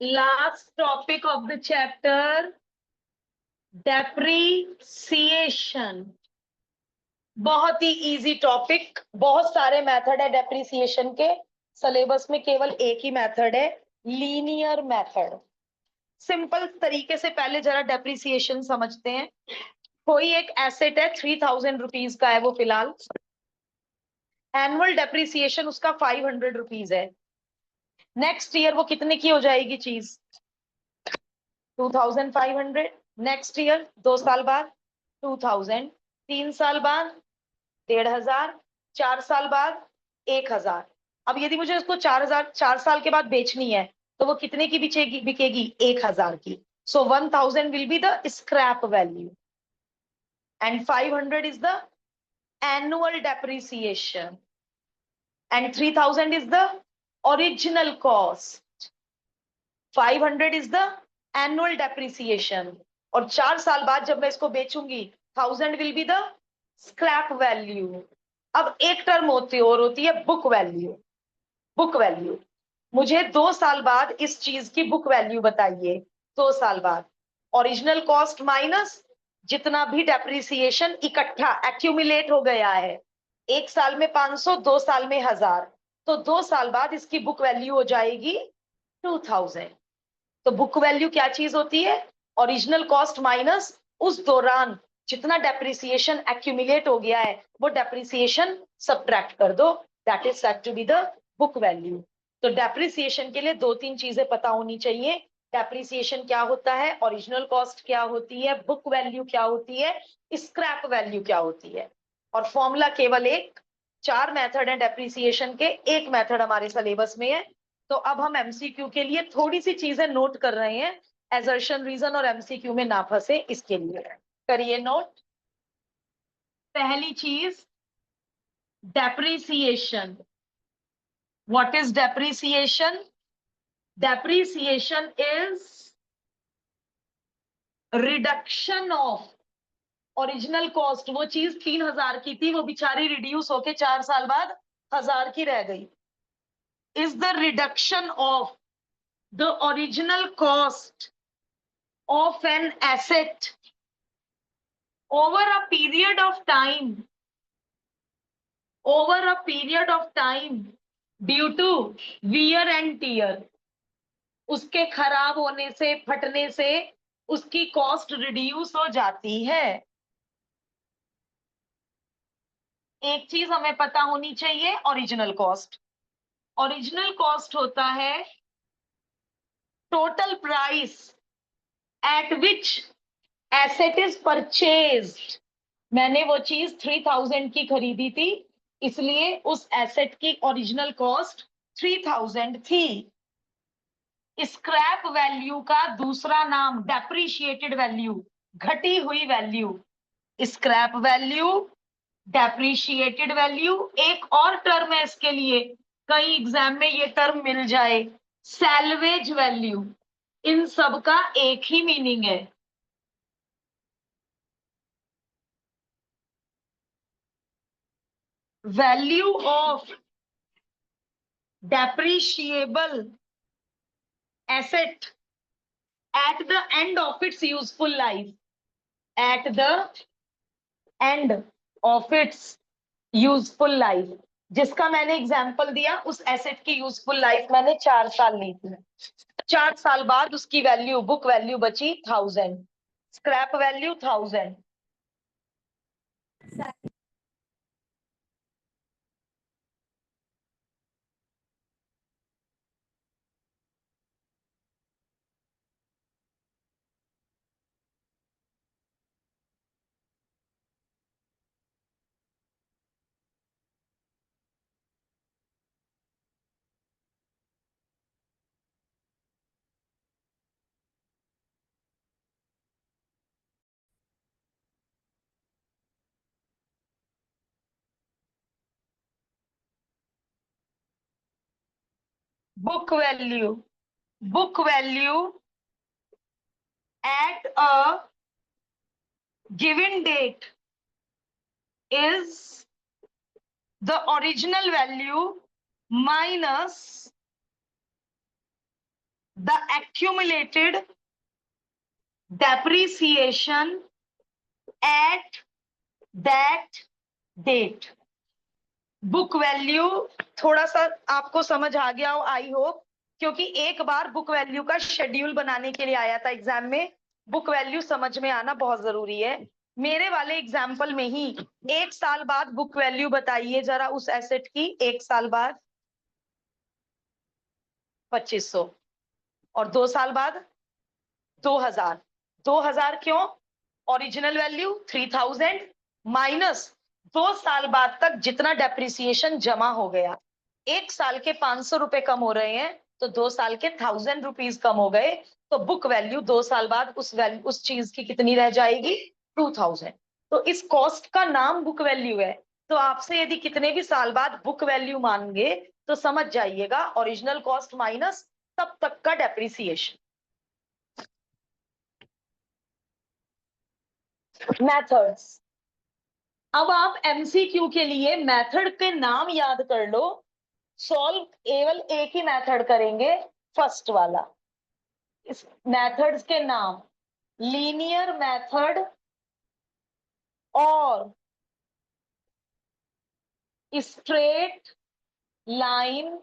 Last topic of the chapter, depreciation. बहुत ही easy topic, बहुत सारे मेथड है डेप्रिसिएशन के। सिलेबस में केवल एक ही मेथड है, लीनियर मेथड। सिंपल तरीके से पहले जरा डेप्रिसिएशन समझते हैं। कोई एक एसेट है, 3000 रुपीज का है वो फिलहाल। एनुअल डेप्रिसिएशन उसका 500 रुपीज है। नेक्स्ट ईयर वो कितने की हो जाएगी चीज? 2500। नेक्स्ट ईयर 2 साल बाद 2000, 3 साल बाद 1500, 4 साल बाद 1000। अब यदि मुझे उसको 4000 4 साल के बाद बेचनी है तो वो कितने की बिकेगी 1000 की। सो 1000 will be the scrap value and 500 is the annual depreciation and 3000 is the original cost. 500 is the annual depreciation और 4 साल बाद जब मैं इसको बेचूंगी 1000 will be the scrap value. अब एक टर्म होती है बुक वैल्यू। बुक वैल्यू मुझे 2 साल बाद इस चीज की बुक वैल्यू बताइए। 2 साल बाद ओरिजिनल कॉस्ट माइनस जितना भी डेप्रिसिएशन इकट्ठा एक्यूमुलेट हो गया है। 1 साल में 500, 2 साल में 1000, तो 2 साल बाद इसकी बुक वैल्यू हो जाएगी 2000। तो बुक वैल्यू क्या चीज होती है? ओरिजिनल कॉस्ट माइनस उस दौरान जितना डेप्रिसिएशन एक्यूमुलेट हो गया है वो डेप्रिसिएशन सब्ट्रैक्ट कर दो, that is said to be the book value. तो डेप्रिसिएशन के लिए 2-3 चीजें पता होनी चाहिए। डेप्रिसिएशन क्या होता है, ओरिजिनल कॉस्ट क्या होती है, बुक वैल्यू क्या होती है, स्क्रैप वैल्यू क्या होती है। और फॉर्मूला केवल एक। 4 मेथड है डेप्रिसिएशन के, एक मेथड हमारे सिलेबस में है। तो अब हम एमसीक्यू के लिए थोड़ी सी चीजें नोट कर रहे हैं, एजर्शन रीजन और एमसीक्यू में ना फंसे इसके लिए। करिए नोट। पहली चीज, depreciation. What is depreciation? Depreciation is reduction of original cost. वो चीज 3000 की थी, वो बेचारी रिड्यूस होके 4 साल बाद 1000 की रह गई। Is the reduction of the original cost of an asset over a period of time, due to wear and tear। उसके खराब होने से, फटने से उसकी कॉस्ट रिड्यूस हो जाती है। एक चीज हमें पता होनी चाहिए, ओरिजिनल कॉस्ट। ओरिजिनल कॉस्ट होता है total price at which asset is purchased. मैंने वो चीज 3000 की खरीदी थी, इसलिए उस एसेट की ओरिजिनल कॉस्ट 3000 थी। स्क्रैप वैल्यू का दूसरा नाम डेप्रिशिएटेड वैल्यू, घटी हुई value. Scrap value, depreciated value. एक और टर्म है इसके लिए, कई एग्जाम में ये टर्म मिल जाए, सैल्वेज वैल्यू। इन सब का एक ही मीनिंग है। Value of depreciable asset at the end of its useful life, at the end of its useful life। जिसका मैंने एग्जांपल दिया, उस एसेट की यूजफुल लाइफ मैंने 4 साल ली थी। 4 साल बाद उसकी वैल्यू, बुक वैल्यू बची 1000, scrap value 1000। Book value, book value at a given date is the original value minus the accumulated depreciation at that date. Book value थोड़ा सा आपको समझ आ गया हो आई होप, क्योंकि एक बार बुक वैल्यू का शेड्यूल बनाने के लिए आया था एग्जाम में। बुक वैल्यू समझ में आना बहुत जरूरी है। मेरे वाले एग्जाम्पल में ही 1 साल बाद बुक वैल्यू बताइए जरा उस एसेट की। 1 साल बाद 2500, और 2 साल बाद 2000। 2000 क्यों? ओरिजिनल वैल्यू 3000 माइनस 2 साल बाद तक जितना डेप्रिसिएशन जमा हो गया। 1 साल के 500 रुपए कम हो रहे हैं, तो 2 साल के 1000 रुपीज कम हो गए। तो बुक वैल्यू 2 साल बाद उस चीज की कितनी रह जाएगी? 2000। तो इस कॉस्ट का नाम बुक वैल्यू है। तो आपसे यदि कितने भी साल बाद बुक वैल्यू मांगे तो समझ जाइएगा ओरिजिनल कॉस्ट माइनस तब तक का डेप्रिसिएशन। मेथड्स। अब आप एमसीक्यू के लिए मेथड के नाम याद कर लो। सॉल्व केवल एक ही मेथड करेंगे, फर्स्ट वाला। इस मेथड्स के नाम लीनियर मेथड और स्ट्रेट लाइन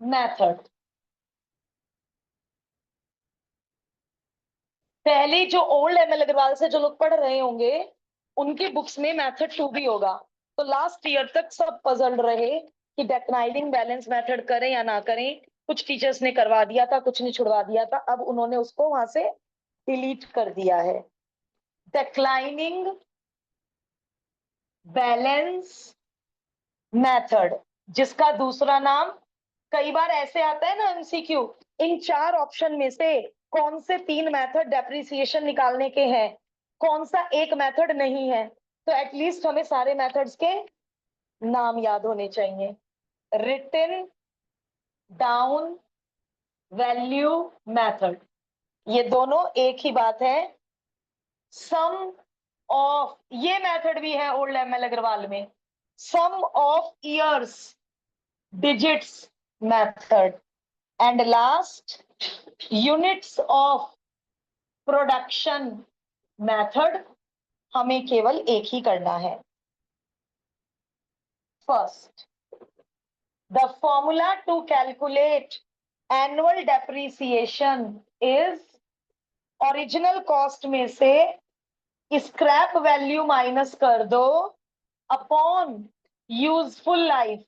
मेथड। पहले जो ओल्ड एमएल अग्रवाल से जो लोग पढ़ रहे होंगे उनकी बुक्स में मेथड 2 भी होगा। तो लास्ट ईयर तक सब पजल रहे कि डेक्लाइनिंग बैलेंस मेथड करें या ना करें। कुछ टीचर्स ने करवा दिया था, कुछ ने छुड़वा दिया था, अब उन्होंने उसको वहां से डिलीट कर दिया है। डेक्लाइनिंग बैलेंस मेथड, जिसका दूसरा नाम कई बार ऐसे आता है ना एमसीक्यू, इन 4 ऑप्शन में से कौन से 3 मेथड डेप्रिसिएशन निकालने के हैं, कौन सा एक मेथड नहीं है। तो एटलीस्ट हमें सारे मेथड्स के नाम याद होने चाहिए। रिटन डाउन वैल्यू मेथड, ये दोनों एक ही बात है। सम ऑफ, ये मेथड भी है ओल्ड एमएल अग्रवाल में, sum of years digits method. And last units of production method. हमें केवल एक ही करना है। First, the formula to calculate annual depreciation is, original cost में से स्क्रैप वैल्यू माइनस कर दो अपॉन यूजफुल लाइफ।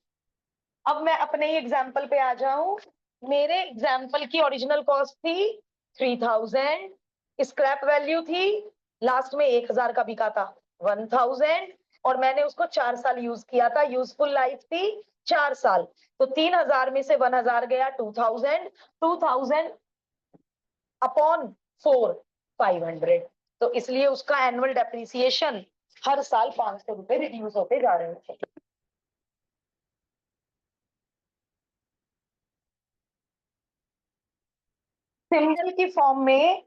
अब मैं अपने ही एग्जाम्पल पे आ जाऊं। मेरे एग्जाम्पल की ओरिजिनल कॉस्ट थी 3000, स्क्रैप वैल्यू थी लास्ट में 1000 का बिका था 1000, और मैंने उसको 4 साल यूज किया था। यूजफुल लाइफ थी 4 साल। तो 3000 में से 1000 गया 2000, 2000 अपॉन 4 500। तो इसलिए उसका एनुअल डेप्रिसिएशन हर साल 500 रुपए रिड्यूस होते जा रहे थे। सिंबल की फॉर्म में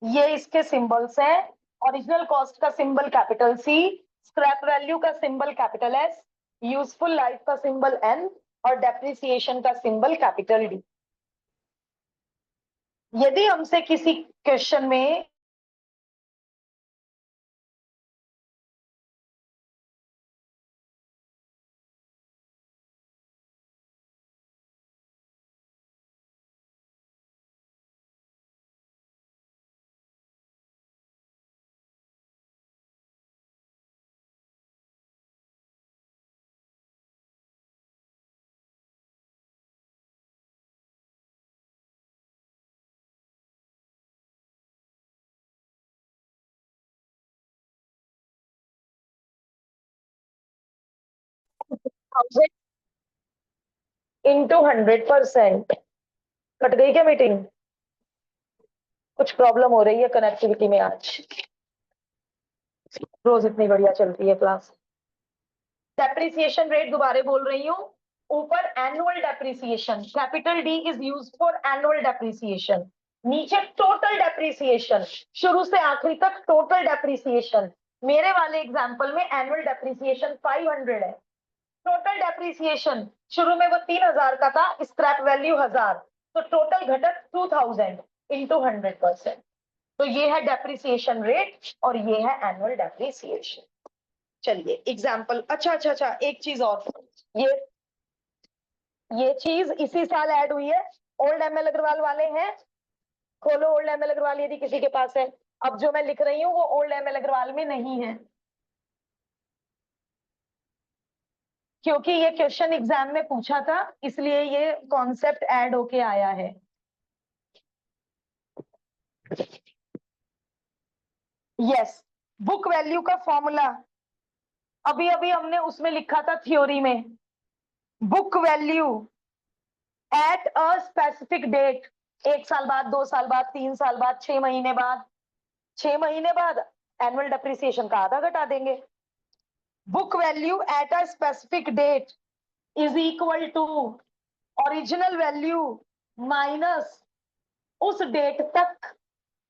ये इसके सिंबल्स हैं। ओरिजिनल कॉस्ट का symbol capital C, scrap value का symbol capital S, useful life का सिंबल एन, और डेप्रिसिएशन का सिंबल कैपिटल डी। यदि हमसे किसी क्वेश्चन में इंटू 100%, कट गई क्या मीटिंग? कुछ प्रॉब्लम हो रही है कनेक्टिविटी में आज, रोज इतनी बढ़िया चलती है क्लास। डेप्रिसिएशन रेट दोबारा बोल रही हूँ। ऊपर annual depreciation capital D is used for annual depreciation, नीचे टोटल डेप्रिसिएशन, शुरू से आखिरी तक टोटल डेप्रिसिएशन। मेरे वाले एग्जांपल में एनुअल डेप्रिसिएशन 500 है। टोटल डेप्रिसिएशन शुरू में वो 3000 का था, स्क्रैप वैल्यू 1000, तो टोटल घटक 2000 इंटू 100%। तो ये है डेप्रिसिएशन रेट और ये है एनुअल डेप्रिसिएशन। चलिए एग्जाम्पल, अच्छा अच्छा अच्छा, एक चीज और, ये ये चीज इसी साल ऐड हुई है। ओल्ड एमएल अग्रवाल वाले हैं, खोलो ओल्ड एमएल अग्रवाल यदि किसी के पास है। अब जो मैं लिख रही हूँ वो ओल्ड एमएल अग्रवाल में नहीं है, क्योंकि ये क्वेश्चन एग्जाम में पूछा था, इसलिए ये कॉन्सेप्ट ऐड होके आया है। यस, बुक वैल्यू का फॉर्मूला अभी अभी हमने उसमें लिखा था थ्योरी में। Book value at a specific date, 1 साल बाद, 2 साल बाद, 3 साल बाद, 6 महीने बाद, 6 महीने बाद एनुअल डेप्रिसिएशन का आधा घटा देंगे। Book value at a specific date is equal to original value minus उस डेट तक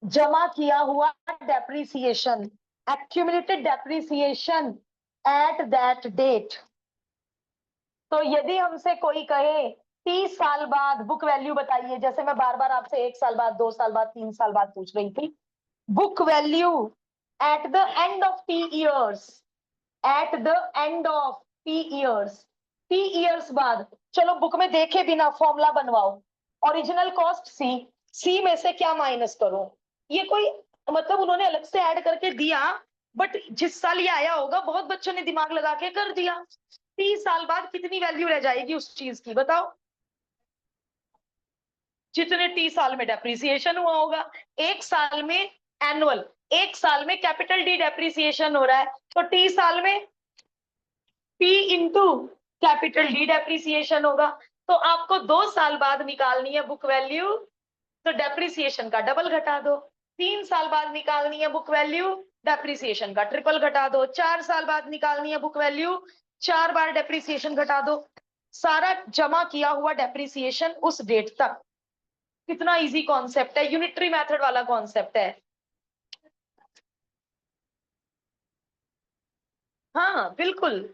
जमा किया हुआ depreciation, accumulated depreciation at that date. तो यदि हमसे कोई कहे 30 साल बाद बुक वैल्यू बताइए, जैसे मैं बार बार आपसे 1 साल बाद, 2 साल बाद, 3 साल बाद पूछ रही थी, book value at the end of T years, at the end of T years, T years बाद, चलो बुक में देखे बिना फॉर्मूला बनवाओ। ओरिजिनल कॉस्ट सी में से क्या माइनस करो, ये कोई मतलब उन्होंने अलग से ऐड करके दिया, बट जिस साल ये आया होगा बहुत बच्चों ने दिमाग लगा के कर दिया। 30 साल बाद कितनी वैल्यू रह जाएगी उस चीज की बताओ, जितने 30 साल में डेप्रिसिएशन हुआ होगा। 1 साल में एनुअल, 1 साल में कैपिटल डी डेप्रिसिएशन हो रहा है, तो 30 साल में P into capital D depreciation होगा। तो आपको 2 साल बाद निकालनी है बुक वैल्यू, तो डेप्रिसिएशन का डबल घटा दो। 3 साल बाद निकालनी है बुक वैल्यू, डेप्रिसिएशन का ट्रिपल घटा दो। 4 साल बाद निकालनी है बुक वैल्यू, 4 बार डेप्रिसिएशन घटा दो। सारा जमा किया हुआ डेप्रिसिएशन उस डेट तक। कितना इजी कॉन्सेप्ट है, यूनिटरी मेथड वाला कॉन्सेप्ट है। हाँ बिल्कुल,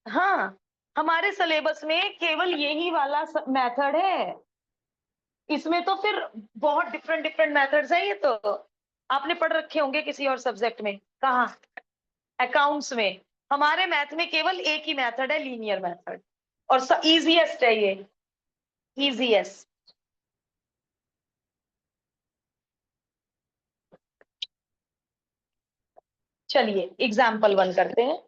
हाँ हमारे सिलेबस में केवल यही वाला मेथड है, इसमें तो फिर बहुत डिफरेंट डिफरेंट मेथड्स हैं। ये तो आपने पढ़ रखे होंगे किसी और सब्जेक्ट में, कहाँ, अकाउंट्स में। हमारे मैथ में केवल एक ही मेथड है, लीनियर मेथड, और इजीएस्ट है ये, इजीएस्ट। चलिए एग्जाम्पल 1 करते हैं।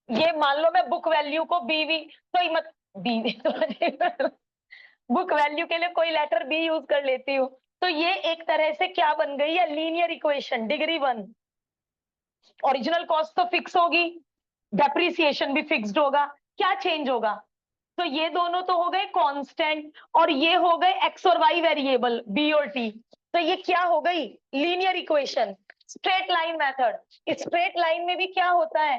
ये मान लो मैं बुक वैल्यू को बीवी, तो मत बीवी तो बुक वैल्यू के लिए कोई लेटर बी यूज कर लेती हूँ, तो ये एक तरह से क्या बन गई है, linear equation degree 1। Original cost तो फिक्स होगी, डेप्रिसिएशन भी फिक्स्ड होगा, क्या चेंज होगा, तो ये दोनों तो हो गए कांस्टेंट, और ये हो गए एक्स और वाई वेरिएबल बी और टी। तो ये क्या हो गई, linear equation. Straight line method, straight line में भी क्या होता है,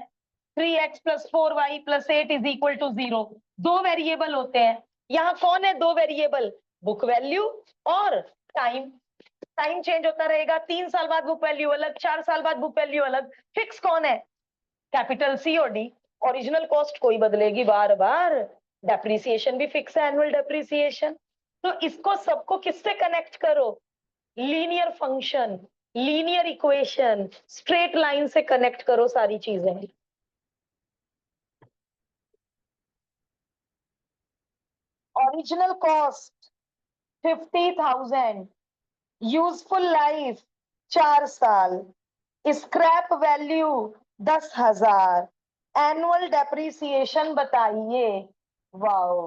3x plus 4y plus 8 is equal to 0। दो वेरिएबल होते हैं, यहाँ कौन है दो वेरिएबल, बुक वैल्यू और टाइम। टाइम चेंज होता रहेगा, 3 साल बाद बुक वैल्यू अलग, 4 साल बाद बुक वैल्यू अलग। फिक्स कौन है, कैपिटल सी और डी। ओरिजिनल कॉस्ट कोई बदलेगी बार बार, डेप्रिसिएशन भी फिक्स है, एनुअल डेप्रिसिएशन। तो इसको सबको किससे कनेक्ट करो, linear function, linear equation, straight line से कनेक्ट करो सारी चीजें। ओरिजिनल कॉस्ट 50,000, यूजफुल लाइफ 4 साल, स्क्रैप वैल्यू 10,000, एनुअल डेप्रिसिएशन बताइए। वाओ,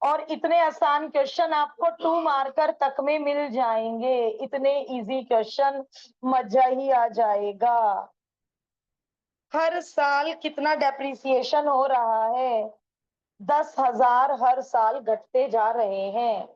और इतने आसान क्वेश्चन आपको 2 मार्कर तक में मिल जाएंगे, इतने इजी क्वेश्चन, मजा ही आ जाएगा। हर साल कितना डेप्रिसिएशन हो रहा है, 10,000 हर साल घटते जा रहे हैं।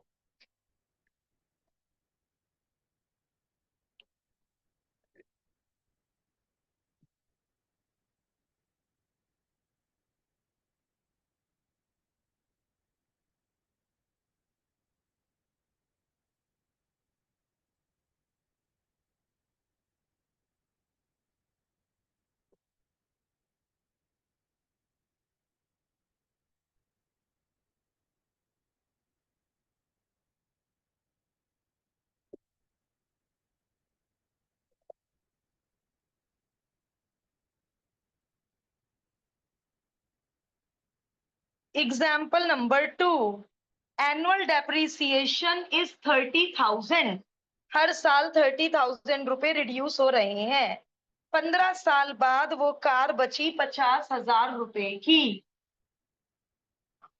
Example number 2, annual depreciation is 30,000। हर साल 30,000 रुपए रिड्यूस हो रहे हैं। 15 साल बाद वो कार बची 50,000 रुपए की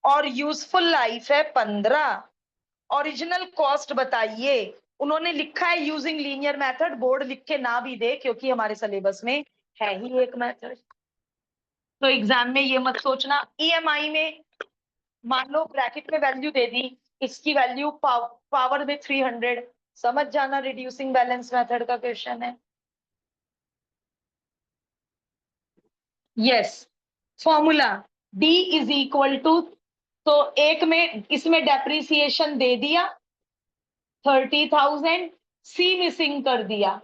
और यूजफुल लाइफ है 15। ओरिजिनल कॉस्ट बताइए। उन्होंने लिखा है यूजिंग लीनियर मेथड, बोर्ड लिख के ना भी दे क्योंकि हमारे सिलेबस में है ही एक मेथड। तो एग्जाम में ये मत सोचना। ईएमआई में मान लो ब्रैकेट में वैल्यू दे दी, इसकी वैल्यू पावर में 300, समझ जाना रिड्यूसिंग बैलेंस मेथड का क्वेश्चन है। Yes, formula D is equal to, तो एक में इसमें डेप्रिसिएशन दे दिया 30,000, सी मिसिंग कर दिया।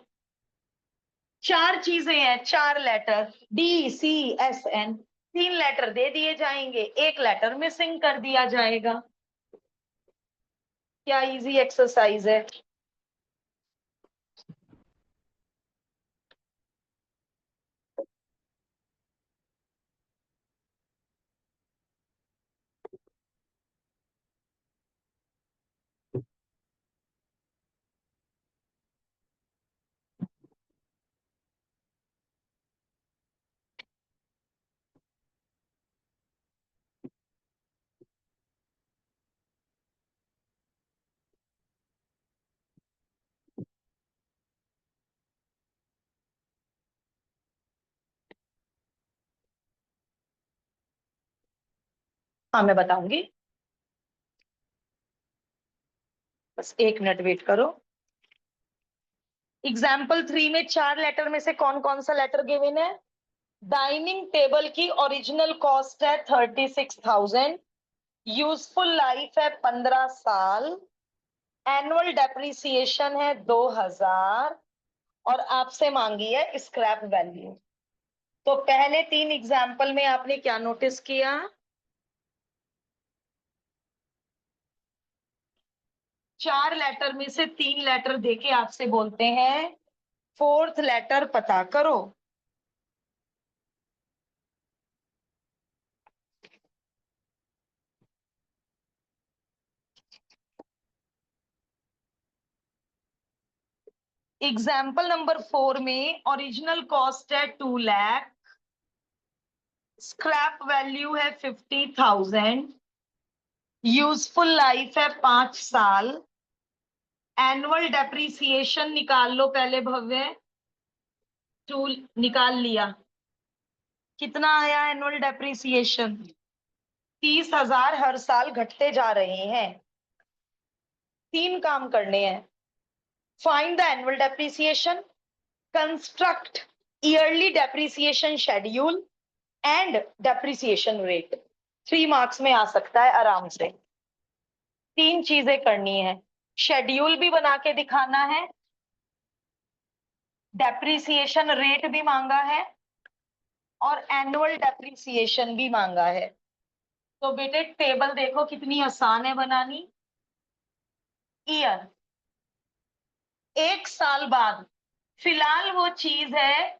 चार चीजें हैं, चार letter D C S N, तीन लेटर दे दिए जाएंगे, एक लेटर मिसिंग कर दिया जाएगा। क्या इजी एक्सरसाइज है। हाँ मैं बताऊंगी, बस एक मिनट वेट करो। एग्जाम्पल 3 में चार लेटर में से कौन कौन सा लेटर गिवन है। डाइनिंग टेबल की ओरिजिनल कॉस्ट है 36,000, यूजफुल लाइफ है 15 साल, एनुअल डेप्रिसिएशन है 2,000 और आपसे मांगी है स्क्रैप वैल्यू। तो पहले तीन एग्जाम्पल में आपने क्या नोटिस किया, चार लेटर में से तीन लेटर देके आपसे बोलते हैं फोर्थ लेटर पता करो। एग्जाम्पल नंबर 4 में ओरिजिनल कॉस्ट है 2 लाख, स्क्रैप वैल्यू है 50,000, यूजफुल लाइफ है 5 साल, एनुअल डेप्रिसिएशन निकाल लो पहले भव्य, टू निकाल लिया, कितना आया एनुअल डेप्रिसिएशन, 30,000 हर साल घटते जा रहे हैं। तीन काम करने हैं, find the annual depreciation, construct yearly depreciation schedule and depreciation rate. 3 marks में आ सकता है आराम से। तीन चीजें करनी है, शेड्यूल भी बना के दिखाना है, डेप्रिसिएशन रेट भी मांगा है और एनुअल डेप्रिसिएशन भी मांगा है। तो बेटे टेबल देखो कितनी आसान है बनानी। ईयर, एक साल बाद, फिलहाल वो चीज है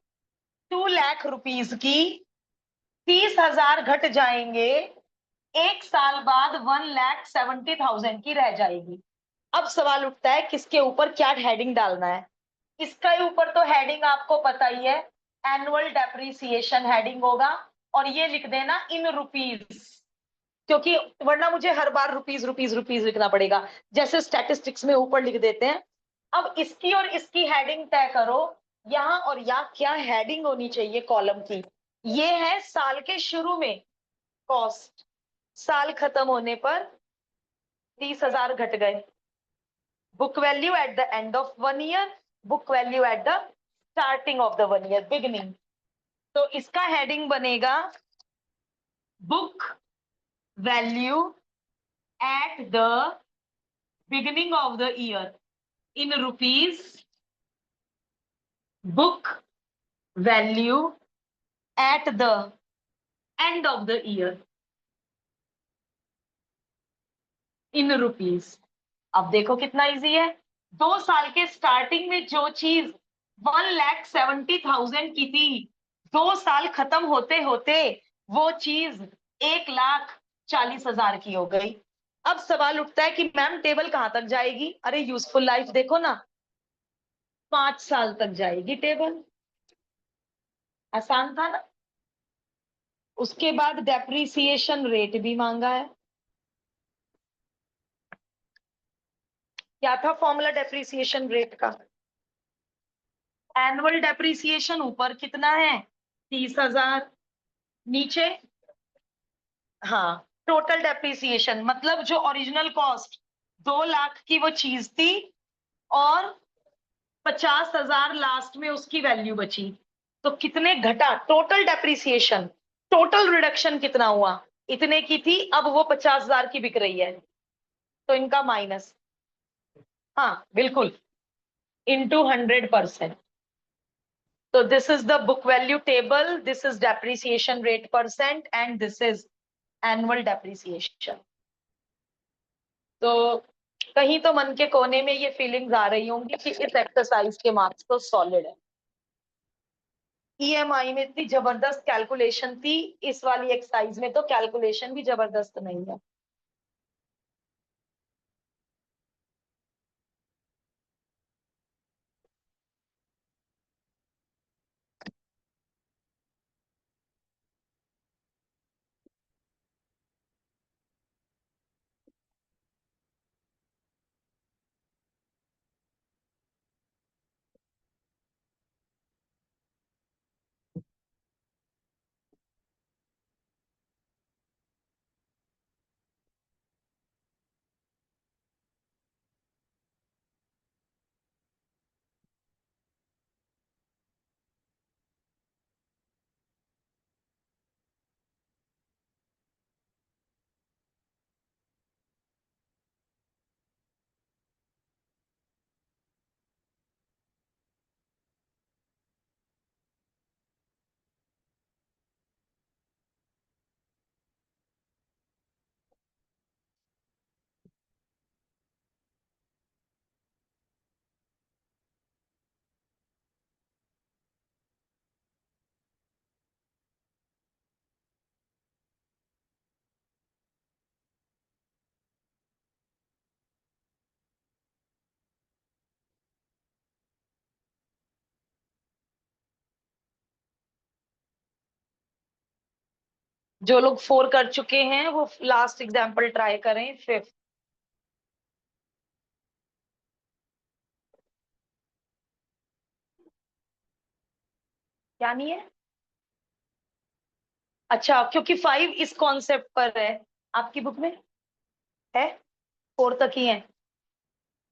2 लाख रुपीस की, 30,000 घट जाएंगे, एक साल बाद 1,70,000 की रह जाएगी। अब सवाल उठता है किसके ऊपर क्या हेडिंग डालना है। इसका ऊपर तो हेडिंग आपको पता ही है, एनुअल डेप्रिसिएशन हेडिंग होगा और ये लिख देना इन रुपीज, क्योंकि वरना मुझे हर बार रुपीज रुपीज रुपीज लिखना पड़ेगा, जैसे स्टैटिस्टिक्स में ऊपर लिख देते हैं। अब इसकी और इसकी हेडिंग तय करो, यहां और यहाँ क्या हेडिंग होनी चाहिए कॉलम की। ये है साल के शुरू में कॉस्ट, साल खत्म होने पर 30,000 घट गए, book value at the end of 1 year, book value at the starting of the 1 year beginning. तो इसका हेडिंग बनेगा book value at the beginning of the year in rupees, book value at the end of the year in rupees. अब देखो कितना easy है, 2 साल के starting में जो चीज 1,70,000 की थी, 2 साल खत्म होते होते वो चीज 1,00,000 40,000 की हो गई। अब सवाल उठता है कि मैम टेबल कहां तक जाएगी? अरे यूजफुल लाइफ देखो ना, 5 साल तक जाएगी टेबल। आसान था ना। उसके बाद डेप्रिसिएशन रेट भी मांगा है। क्या था फॉर्मूला डेप्रिसिएशन रेट का? एनुअल डेप्रिसिएशन ऊपर कितना है? 30,000। नीचे, हाँ, टोटल डेप्रिसिएशन मतलब जो ओरिजिनल कॉस्ट 2 लाख की वो चीज थी, और 50,000 लास्ट में उसकी वैल्यू बची। तो कितने घटा टोटल डेप्रिसिएशन? टोटल रिडक्शन कितना हुआ? इतने की थी, अब वो 50,000 की बिक रही है, तो इनका माइनस। हाँ बिल्कुल, इंटू 100%। तो this is the book value table, this is depreciation rate percent, and this is annual depreciation. तो कहीं तो मन के कोने में ये फीलिंग्स आ रही होंगी कि इस एक्सरसाइज के मार्क्स तो सॉलिड है। ईएमआई में इतनी जबरदस्त कैलकुलेशन थी, इस वाली एक्सरसाइज में तो कैलकुलेशन भी जबरदस्त नहीं है। जो लोग 4 कर चुके हैं वो लास्ट एग्जाम्पल ट्राई करें, 5th। क्या नहीं है? अच्छा, क्योंकि 5 इस कॉन्सेप्ट पर है, आपकी बुक में है, 4 तक ही है।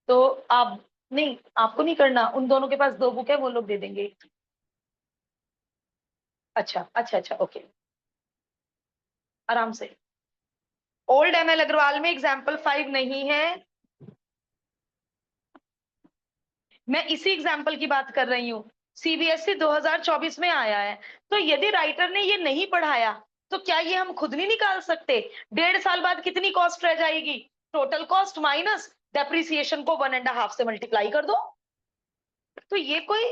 तो आप, नहीं आपको नहीं करना, उन दोनों के पास 2 बुक है, वो लोग दे देंगे। अच्छा अच्छा अच्छा, ओके, आराम से। ओल्ड एमएल अग्रवाल में एग्जाम्पल 5 नहीं है, मैं इसी एग्जाम्पल की बात कर रही हूँ। सीबीएसई 2024 में आया है, तो यदि राइटर ने ये नहीं पढ़ाया तो क्या ये हम खुद नहीं निकाल सकते? 1.5 साल बाद कितनी कॉस्ट रह जाएगी? टोटल कॉस्ट माइनस डेप्रिसिएशन को 1.5 से मल्टीप्लाई कर दो। तो ये कोई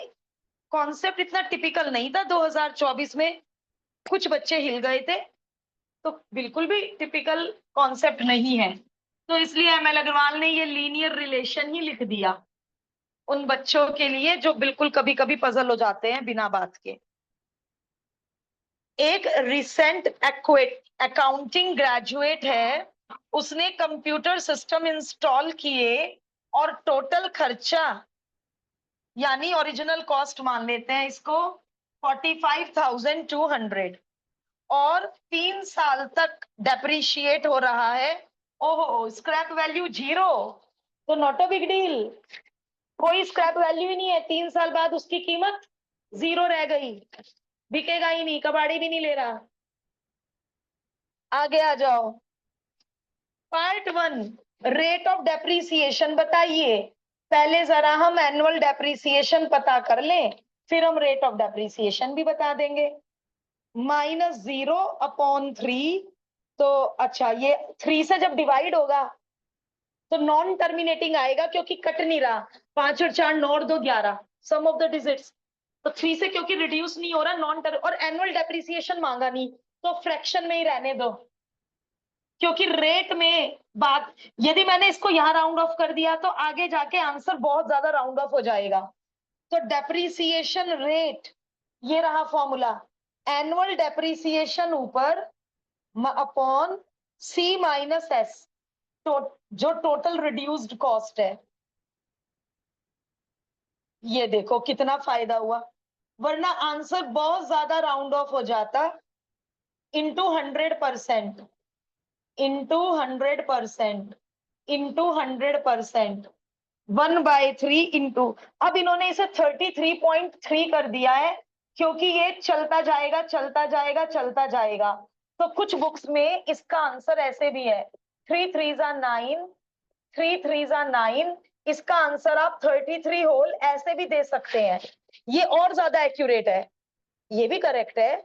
कॉन्सेप्ट इतना टिपिकल नहीं था 2024 में, कुछ बच्चे हिल गए थे, तो बिल्कुल भी टिपिकल कॉन्सेप्ट नहीं है। तो इसलिए एमएल अग्रवाल ने ये लीनियर रिलेशन ही लिख दिया उन बच्चों के लिए जो बिल्कुल कभी कभी पजल हो जाते हैं बिना बात के। एक रिसेंट अकाउंटिंग ग्रेजुएट है, उसने कंप्यूटर सिस्टम इंस्टॉल किए और टोटल खर्चा, यानी ओरिजिनल कॉस्ट मान लेते हैं इसको, 45,200, और 3 साल तक डेप्रिशिएट हो रहा है। ओहो, स्क्रैप वैल्यू 0, तो नॉट अ बिग डील, कोई स्क्रैप वैल्यू ही नहीं है, 3 साल बाद उसकी कीमत 0 रह गई, बिकेगा ही नहीं, कबाड़ी भी नहीं ले रहा। आगे आ जाओ। पार्ट 1, रेट ऑफ डेप्रिसिएशन बताइए। पहले जरा हम एनुअल डेप्रिसिएशन पता कर लें, फिर हम रेट ऑफ डेप्रिसिएशन भी बता देंगे। -0/3, तो अच्छा ये 3 से जब डिवाइड होगा तो नॉन टर्मिनेटिंग आएगा, क्योंकि कट नहीं रहा, 5 और 4 9 और 2 11, सम ऑफ द डिजिट्स। तो 3 से क्योंकि रिड्यूस नहीं हो रहा, नॉन, और एनुअल डेप्रिसिएशन मांगा नहीं, तो फ्रैक्शन में ही रहने दो, क्योंकि रेट में बात, यदि मैंने इसको यहां राउंड ऑफ कर दिया तो आगे जाके आंसर बहुत ज्यादा राउंड ऑफ हो जाएगा। तो डेप्रीसिएशन रेट, ये रहा फॉर्मूला, एनुअल डेप्रीसिएशन ऊपर अपॉन सी माइनस एस, जो टोटल रिड्यूस्ड कॉस्ट है। ये देखो कितना फायदा हुआ, वरना आंसर बहुत ज्यादा राउंड ऑफ हो जाता। इंटू 100%, इंटू 100%, इंटू 100%, 1/3 इंटू, अब इन्होंने इसे 33.3 कर दिया है, क्योंकि ये चलता जाएगा चलता जाएगा चलता जाएगा। तो कुछ बुक्स में इसका आंसर ऐसे भी है, 3 3 9, 3 3 9, इसका आंसर आप 33 होल ऐसे भी दे सकते हैं। ये और ज्यादा एक्यूरेट है, ये भी करेक्ट है,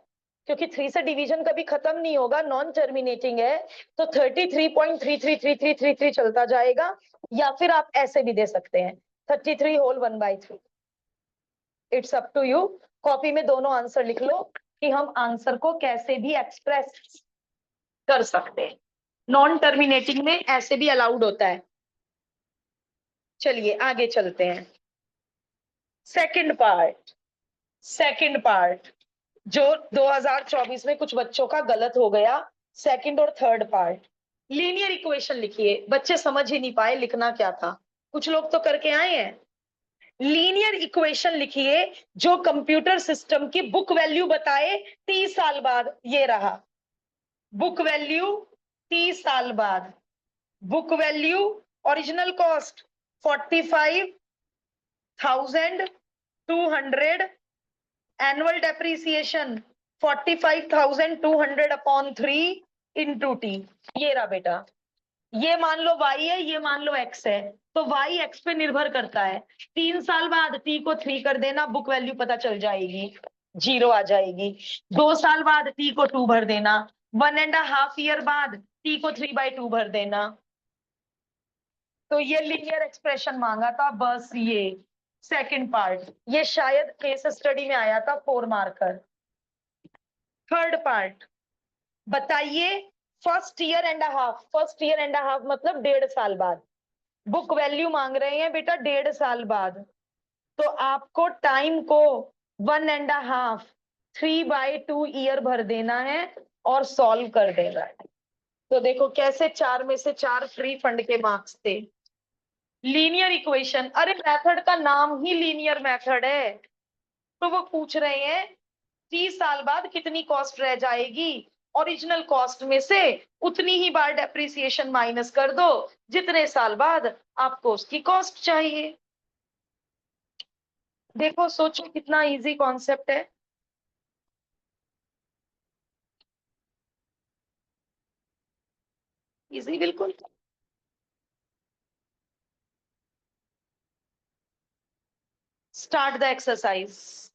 क्योंकि 3 से डिवीजन कभी खत्म नहीं होगा, नॉन टर्मिनेटिंग है। तो 33.333333 चलता जाएगा, या फिर आप ऐसे भी दे सकते हैं 33 whole 1/3। It's up to you. Copy में दोनों आंसर लिख लो कि हम आंसर को कैसे भी एक्सप्रेस कर सकते हैं। नॉन टर्मिनेटिंग में ऐसे भी अलाउड होता है। चलिए आगे चलते हैं। सेकंड पार्ट, सेकंड पार्ट जो 2024 में कुछ बच्चों का गलत हो गया, सेकंड और थर्ड पार्ट। लीनियर इक्वेशन लिखिए, बच्चे समझ ही नहीं पाए लिखना क्या था, कुछ लोग तो करके आए हैं। लीनियर इक्वेशन लिखिए जो कंप्यूटर सिस्टम की बुक वैल्यू बताए 30 साल बाद। ये रहा बुक वैल्यू 30 साल बाद, book value original cost 45,200, annual depreciation 45,200 upon 3 into T. ये रहा बेटा, ये मान लो y है, ये मान लो x है, तो y x पे निर्भर करता है। 3 साल बाद t को 3 कर देना, बुक वैल्यू पता चल जाएगी, 0 आ जाएगी। 2 साल बाद t को 2 भर देना, 1.5 ईयर बाद t को 3/2 भर देना। तो ये लीनियर एक्सप्रेशन मांगा था, बस ये सेकंड पार्ट, ये शायद केस स्टडी में आया था 4 मार्कर। थर्ड पार्ट, बताइए first year and half, first year and half मतलब 1.5 साल बाद, बुक वैल्यू मांग रहे हैं बेटा 1.5 साल बाद, तो आपको टाइम को 1.5, 3/2 ईयर भर देना है और सॉल्व कर देना है। तो देखो कैसे 4 में से 4 फ्री फंड के मार्क्स थे। लीनियर इक्वेशन, अरे मेथड का नाम ही लीनियर मेथड है। तो वो पूछ रहे हैं 30 साल बाद कितनी कॉस्ट रह जाएगी, ओरिजिनल कॉस्ट में से उतनी ही बार डेप्रिसिएशन माइनस कर दो जितने साल बाद आपको उसकी कॉस्ट चाहिए। देखो सोचो कितना इजी कॉन्सेप्ट है। इजी बिल्कुल। Start the exercise.